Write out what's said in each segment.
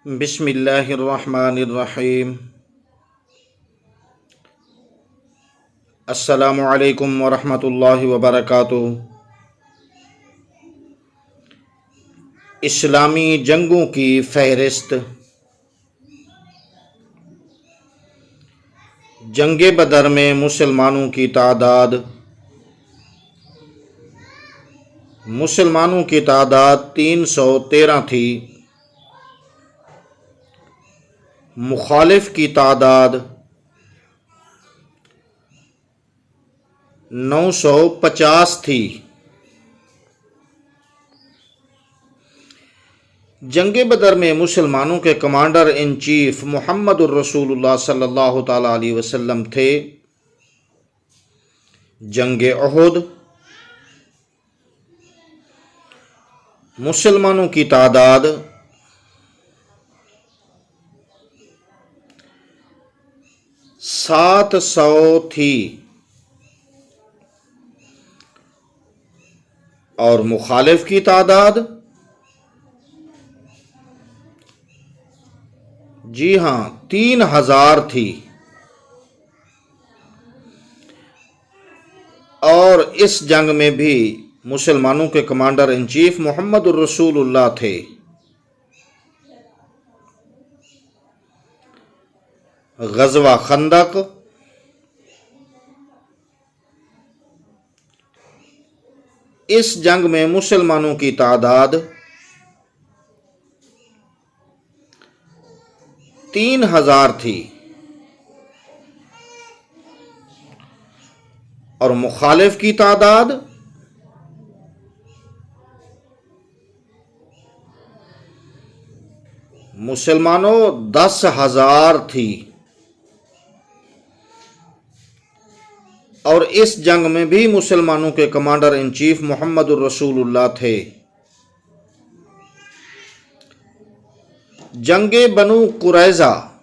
बिस्मिल्लाहिर्रहमानिर्रहीम। अस्सलामु अलैकुम वरहमतुल्लाहि वबरकातुहू। इस्लामी जंगों की फ़हरिस्त। जंग बदर में मुसलमानों की तादाद 313 थी। मुखालिफ की तादाद 950 थी। जंग बदर में मुसलमानों के कमांडर इन चीफ मुहम्मदुर रसूलुल्लाह सल्लल्लाहु ताला अलैहि वसल्लम थे। जंग उहुद मुसलमानों की तादाद 700 थी और मुखालिफ की तादाद जी हाँ 3000 थी। और इस जंग में भी मुसलमानों के कमांडर इन चीफ मुहम्मदुर रसूलुल्लाह थे। गज़वा खंदक इस जंग में मुसलमानों की तादाद 3000 थी और मुखालिफ की तादाद मुसलमानों 10,000 थी। और इस जंग में भी मुसलमानों के कमांडर इन चीफ मुहम्मदुर रसूलुल्लाह थे। जंगे बनु कुरैज़ा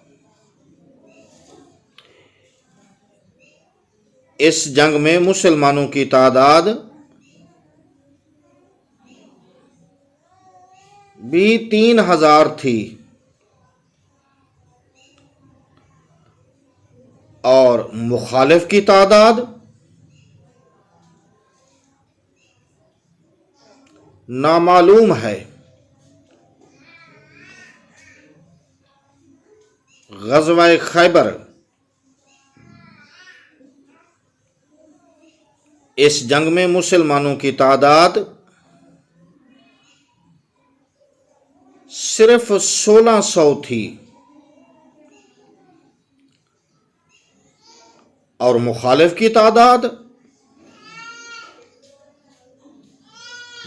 इस जंग में मुसलमानों की तादाद भी 3000 थी और मुखालिफ की तादाद नामालूम है। ग़ज़वा खैबर इस जंग में मुसलमानों की तादाद सिर्फ 1600 थी और मुखालिफ की तादाद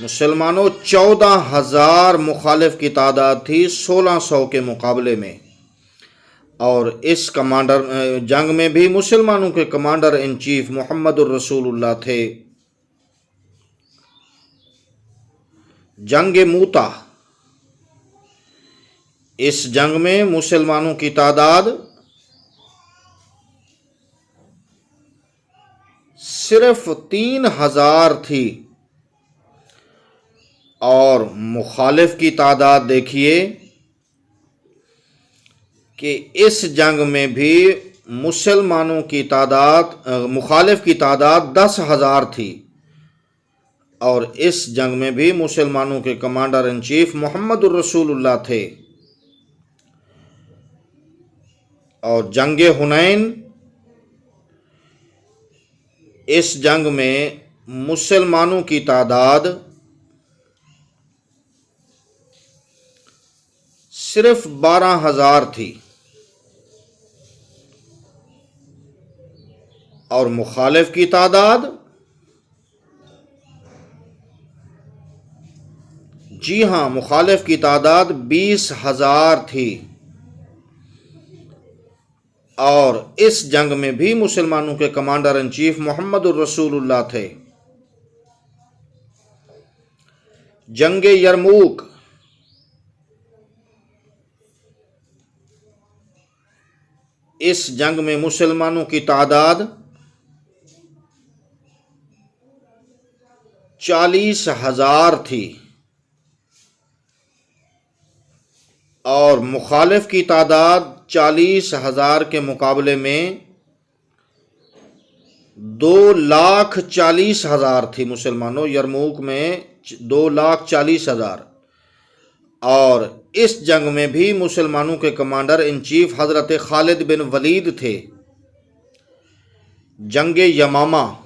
मुसलमानों 14,000 मुखालिफ की तादाद थी 1600 के मुकाबले में। और इस जंग में भी मुसलमानों के कमांडर इन चीफ मुहम्मदुर रसूलुल्लाह थे। जंग मूता इस जंग में मुसलमानों की तादाद सिर्फ 3000 थी और मुखालिफ की तादाद देखिए कि इस जंग में भी मुसलमानों की तादाद मुखालिफ की तादाद 10,000 थी और इस जंग में भी मुसलमानों के कमांडर इन चीफ मुहम्मदुर रसूलुल्लाह थे। और जंग हुनैन इस जंग में मुसलमानों की तादाद सिर्फ 12,000 थी और मुखालिफ की तादाद जी हाँ मुखालिफ की तादाद 20,000 थी। और इस जंग में भी मुसलमानों के कमांडर इन चीफ मुहम्मदुर रसूलुल्लाह थे। जंग यरमूक इस जंग में मुसलमानों की तादाद 40,000 थी और मुखालिफ की तादाद 40,000 के मुकाबले में 2,40,000 थी मुसलमानों। यरमूक में 2,40,000। और इस जंग में भी मुसलमानों के कमांडर इन चीफ हज़रत खालिद बिन वलीद थे। जंग यमामा,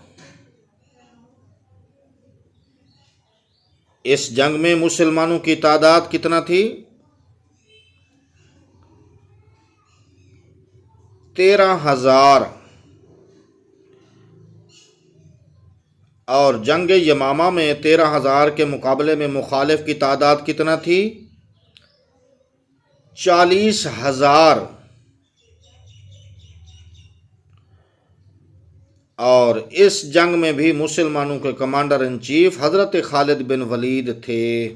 इस जंग में मुसलमानों की तादाद कितना थी? 13,000। और जंग यमामा में 13,000 के मुकाबले में मुखालिफ की तादाद कितना थी? 40,000। और इस जंग में भी मुसलमानों के कमांडर इन चीफ हज़रत खालिद बिन वलीद थे।